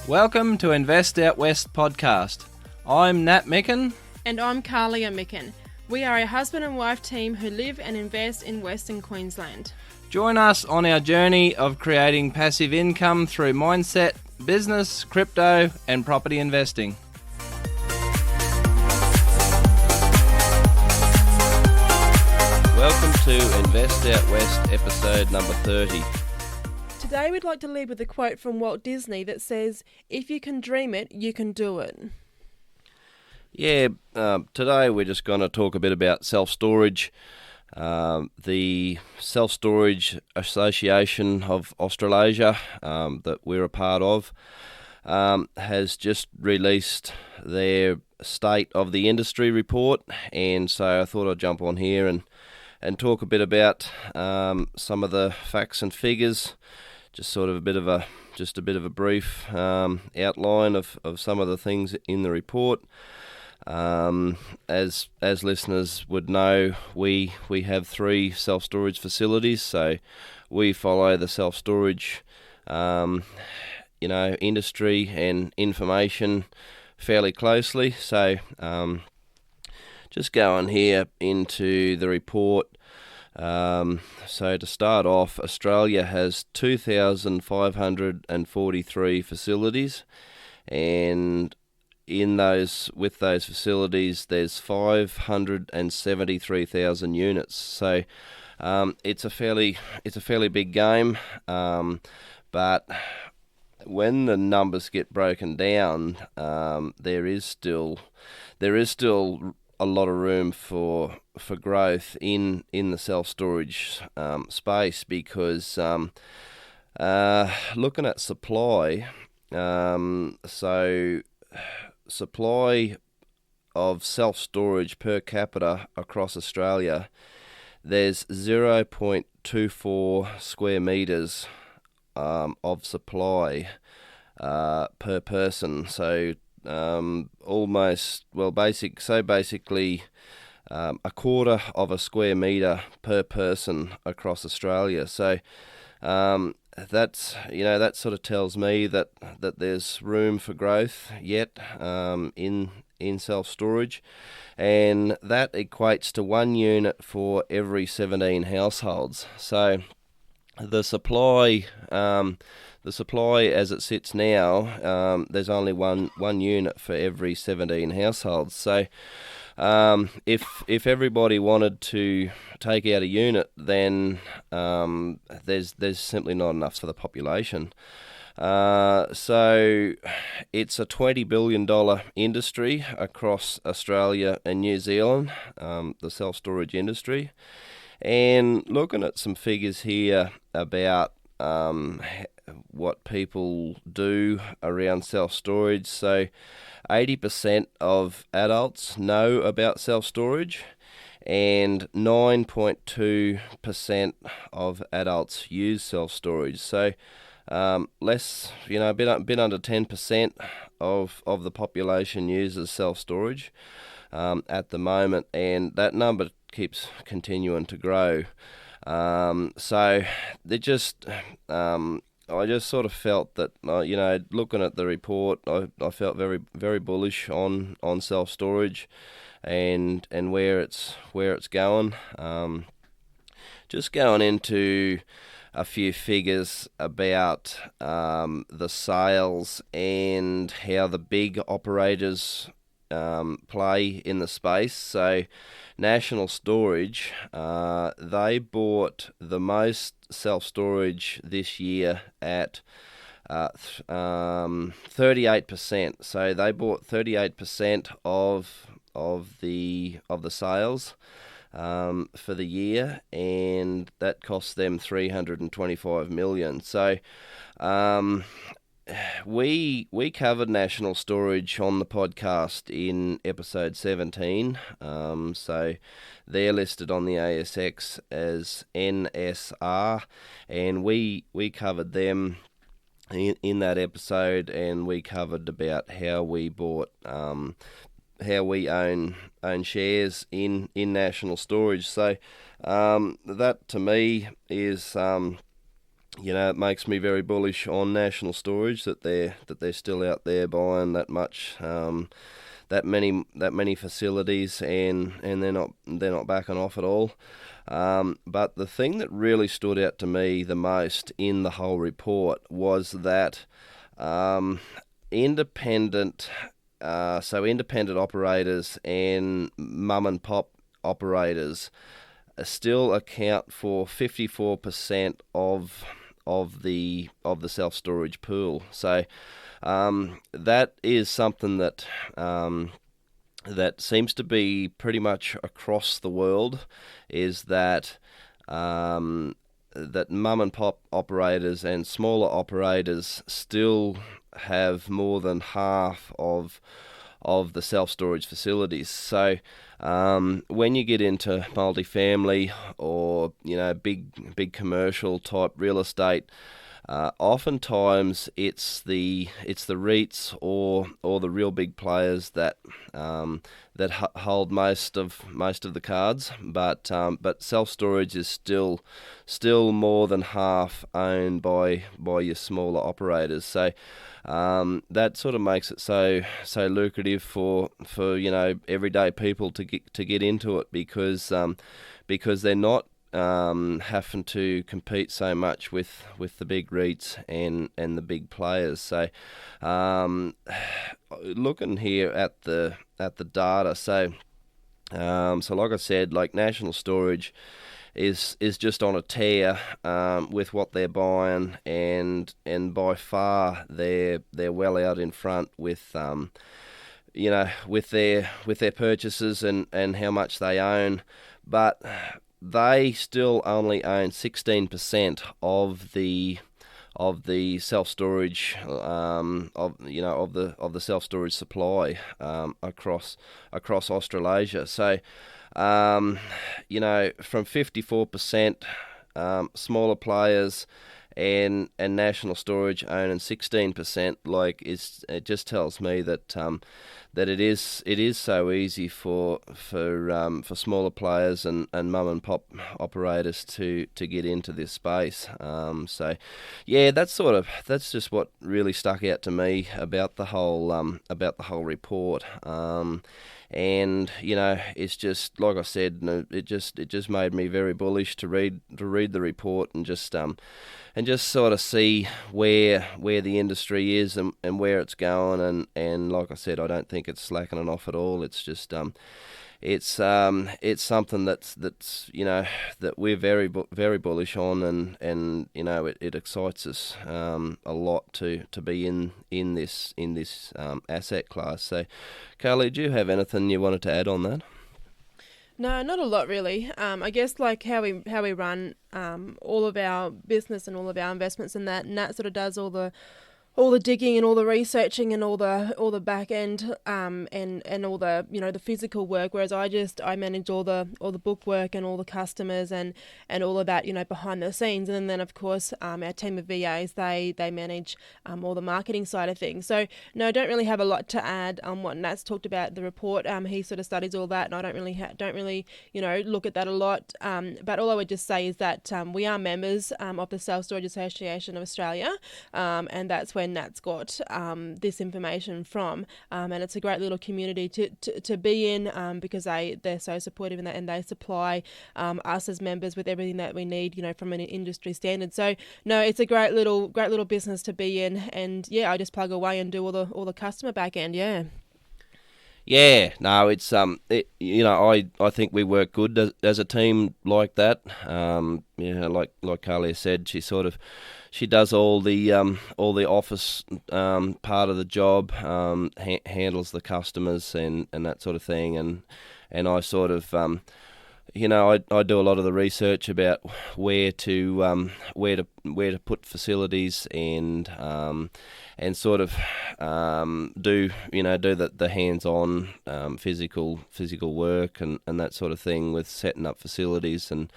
Welcome to Invest Out West podcast. I'm Nat Micken. And I'm Kahlia Micken. We are a husband and wife team who live and invest in Western Queensland. Join us on our journey of creating passive income through mindset, business, crypto, and property investing. Welcome to Invest Out West episode number 30. Today we'd like to lead with a quote from Walt Disney that says, "If you can dream it, you can do it." Yeah, today we're just going to talk a bit about self-storage. The Self-Storage Association of Australasia that we're a part of has just released their State of the Industry report, and so I thought I'd jump on here and talk a bit about some of the facts and figures, just sort of a bit of a brief outline of some of the things in the report. As listeners would know, we have 3 self-storage facilities, so we follow the self-storage industry and information fairly closely. So just going here into the report. So to start off, Australia has 2,543 facilities, and with those facilities, there's 573,000 units. So it's a fairly big game, but when the numbers get broken down, there is still a lot of room for growth in the self-storage space, because looking at supply, so supply of self-storage per capita across Australia, there's 0.24 square metres of supply per person. So basically a quarter of a square metre per person across Australia. So that sort of tells me that there's room for growth yet in self-storage, and that equates to 1 unit for every 17 households. So the supply as it sits now, there's only one unit for every 17 households. So if everybody wanted to take out a unit, then there's simply not enough for the population. So it's a $20 billion industry across Australia and New Zealand, the self-storage industry. And looking at some figures here about what people do around self-storage. So 80% of adults know about self-storage, and 9.2% of adults use self-storage. So a bit under 10% of the population uses self-storage at the moment, and that number keeps continuing to grow. So they just I just sort of felt that, looking at the report, I felt very, very bullish on self-storage and where it's going. Just going into a few figures about the sales and how the big operators play in the space. So National Storage, they bought the most self-storage this year at 38%. So they bought 38% of the sales for the year, and that cost them $325 million. So we covered National Storage on the podcast in episode 17. So they're listed on the ASX as NSR, and we covered them in that episode, and we covered about how we bought how we own shares in National Storage. So that to me is it makes me very bullish on National Storage that they're still out there buying that much, that many facilities, and they're not backing off at all. But the thing that really stood out to me the most in the whole report was that independent operators and mum and pop operators still account for 54% of the self-storage pool. So that is something that that seems to be pretty much across the world, is that that mum and pop operators and smaller operators still have more than half of the self-storage facilities. So when you get into multifamily or big commercial type real estate, oftentimes it's the REITs or the real big players that hold most of the cards, but self-storage is still more than half owned by your smaller operators. So that sort of makes it so lucrative for everyday people to get into it, because they're not having to compete so much with the big REITs and the big players. So looking here at the data, so like I said, like National Storage is just on a tear with what they're buying, and by far they're well out in front with with their purchases and how much they own. But they still only own 16% of the self-storage of the self-storage supply across Australasia. So from 54% smaller players and National Storage owning 16%, like it just tells me that that it is so easy for smaller players and mum and pop operators to get into this space. So yeah, that's just what really stuck out to me about the whole report. And it's just like I said, it just made me very bullish to read the report and just sort of see where the industry is and where it's going, and like I said, I don't think it's slackening off at all. It's just it's something that's that we're very bullish on, and it excites us a lot to be in this asset class. So, Carly, do you have anything you wanted to add on that? No, not a lot really. I guess like how we run all of our business and all of our investments, and Nat sort of does all the digging and all the researching and all the back end and all the the physical work, whereas I manage all the book work and all the customers and all of that behind the scenes, and then of course our team of VAs they manage all the marketing side of things. So no, I don't really have a lot to add on what Nat's talked about the report. He sort of studies all that, and I don't really look at that a lot. But all I would just say is that we are members of the Self-Storage Association of Australia, and that's where Nat's got this information from, and it's a great little community to be in, because they're so supportive in that, and they supply us as members with everything that we need, from an industry standard. So no, it's a great little business to be in, and yeah, I just plug away and do all the customer back end. Yeah, no, it's I think we work good as a team like that. Like Kahlia said, she does all the office part of the job, handles the customers and that sort of thing, and I sort of I do a lot of the research about where to put facilities and sort of do the hands-on physical work and that sort of thing with setting up facilities, and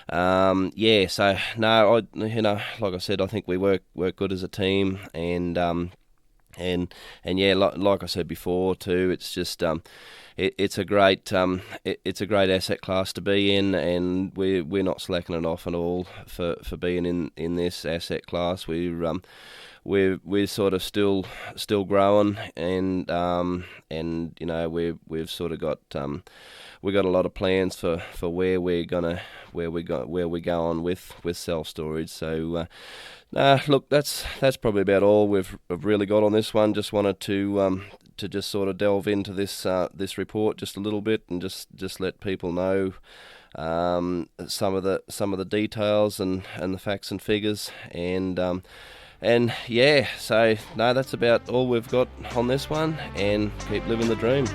so no, like I said, I think we work good as a team, and And yeah, like I said before too, it's just it's a great asset class to be in, and we're not slacking it off at all for being in this asset class. We're sort of still growing, and you know we've sort of got we got a lot of plans for where we're going with self-storage. So look, that's probably about all we've really got on this one. Just wanted to just sort of delve into this report just a little bit, and just let people know some of the details and the facts and figures, and yeah, so no, that's about all we've got on this one, and keep living the dream.